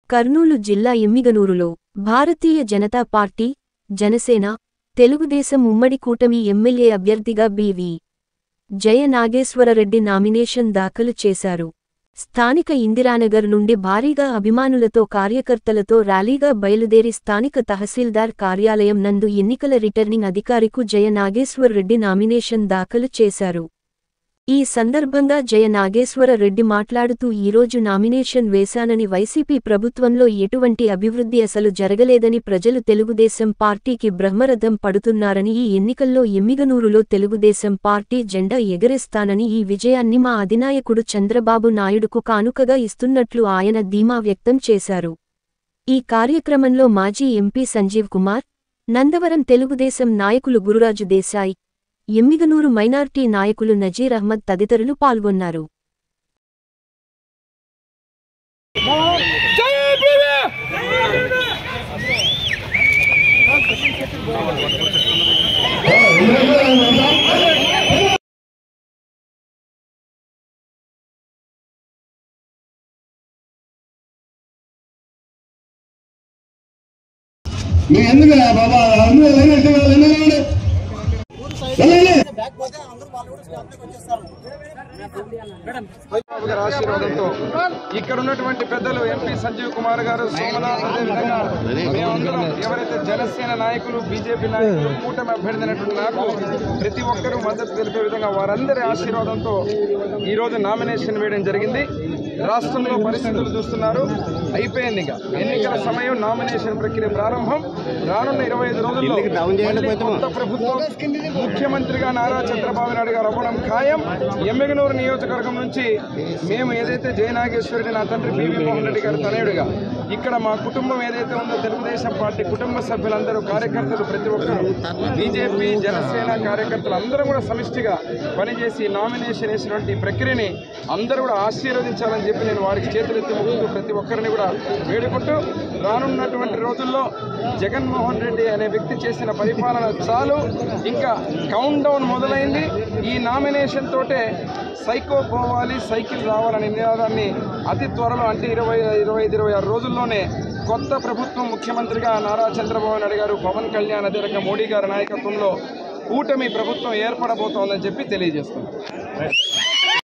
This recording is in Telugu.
కర్నూలు జిల్లా ఎమ్మిగనూరులో భారతీయ జనతా పార్టీ, జనసేన, తెలుగుదేశం ఉమ్మడి కూటమి ఎమ్మెల్యే అభ్యర్థిగా బి.వి. జయ నాగేశ్వరరెడ్డి నామినేషన్ దాఖలు చేశారు. స్థానిక ఇందిరానగర్ నుండి భారీగా అభిమానులతో కార్యకర్తలతో ర్యాలీగా బయలుదేరి స్థానిక తహసీల్దార్ కార్యాలయం నందు ఎన్నికల రిటర్నింగ్ అధికారికు జయ నాగేశ్వరరెడ్డి నామినేషన్ దాఖలు చేశారు. ఈ సందర్భంగా జయ నాగేశ్వరరెడ్డి మాట్లాడుతూ ఈరోజు నామినేషన్ వేశానని, వైసీపీ ప్రభుత్వంలో ఎటువంటి అభివృద్ధి అసలు జరగలేదని, ప్రజలు తెలుగుదేశం పార్టీకి బ్రహ్మరథం పడుతున్నారని, ఈ ఎన్నికల్లో ఎమ్మిగనూరులో తెలుగుదేశం పార్టీ జెండా ఎగరేస్తానని, ఈ విజయాన్ని మా అధినాయకుడు చంద్రబాబు నాయుడుకు కానుకగా ఇస్తున్నట్లు ఆయన ధీమా వ్యక్తం చేశారు. ఈ కార్యక్రమంలో మాజీ ఎంపీ సంజీవ్ కుమార్, నందవరం తెలుగుదేశం నాయకులు గురురాజు దేశాయ్, ఎమ్మిగనూరు మైనార్టీ నాయకులు నజీర్ అహ్మద్ తదితరులు పాల్గొన్నారు. ఆశీర్వాదంతో ఇక్కడ ఉన్నటువంటి పెద్దలు ఎంపీ సంజీవ్ కుమార్ గారు, సోమనాథ్, అదేవిధంగా మేమందరం ఎవరైతే జనసేన నాయకులు, బీజేపీ నాయకులు, కూటమి అభ్యర్థి అయినటువంటి నాకు ప్రతి ఒక్కరూ మద్దతు తెలిపే విధంగా వారందరి ఆశీర్వాదంతో ఈరోజు నామినేషన్ వేయడం జరిగింది. రాష్ట్రంలో పరిస్థితులు చూస్తున్నారు, అయిపోయింది. ఇక ఎన్నికల సమయం, నామినేషన్ ప్రక్రియ ప్రారంభం. రానున్న 25 రోజుల్లో కొత్త ప్రభుత్వం, ముఖ్యమంత్రిగా నారా చంద్రబాబు నాయుడు గారు అవ్వడం ఖాయం. ఎమ్మిగనూరు నియోజకవర్గం నుంచి మేము ఏదైతే జయ నాగేశ్వరరెడ్డి, నా తండ్రి బి.వి. మోహన్ రెడ్డి గారు తనయుడుగా, ఇక్కడ మా కుటుంబం ఏదైతే ఉందో తెలుగుదేశం పార్టీ కుటుంబ సభ్యులందరూ, కార్యకర్తలు ప్రతి ఒక్కరు, బీజేపీ, జనసేన కార్యకర్తలు అందరూ కూడా సమిష్టిగా పనిచేసి నామినేషన్ వేసినటువంటి ప్రక్రియని అందరూ కూడా ఆశీర్వదించాలని చెప్పి నేను వారికి చేతులెత్తి మొక్కుతూ ప్రతి ఒక్కరిని కూడా వేడుకుంటూ, రానున్నటువంటి రోజుల్లో జగన్మోహన్ రెడ్డి అనే వ్యక్తి చేసిన పరిపాలన చాలు, ఇంకా కౌంట్ డౌన్ మొదలైంది. ఈ నామినేషన్ తోటే సైకో పోవాలి, సైకిల్ రావాలనే నినాదాన్ని అతి త్వరలో, అంటే 25-26 రోజుల్లోనే కొత్త ప్రభుత్వం, ముఖ్యమంత్రిగా నారా చంద్రబాబు నాయుడు గారు, పవన్ కళ్యాణ్, అదే రకంగా మోడీ గారి నాయకత్వంలో కూటమి ప్రభుత్వం ఏర్పడబోతోందని చెప్పి తెలియజేస్తున్నాం.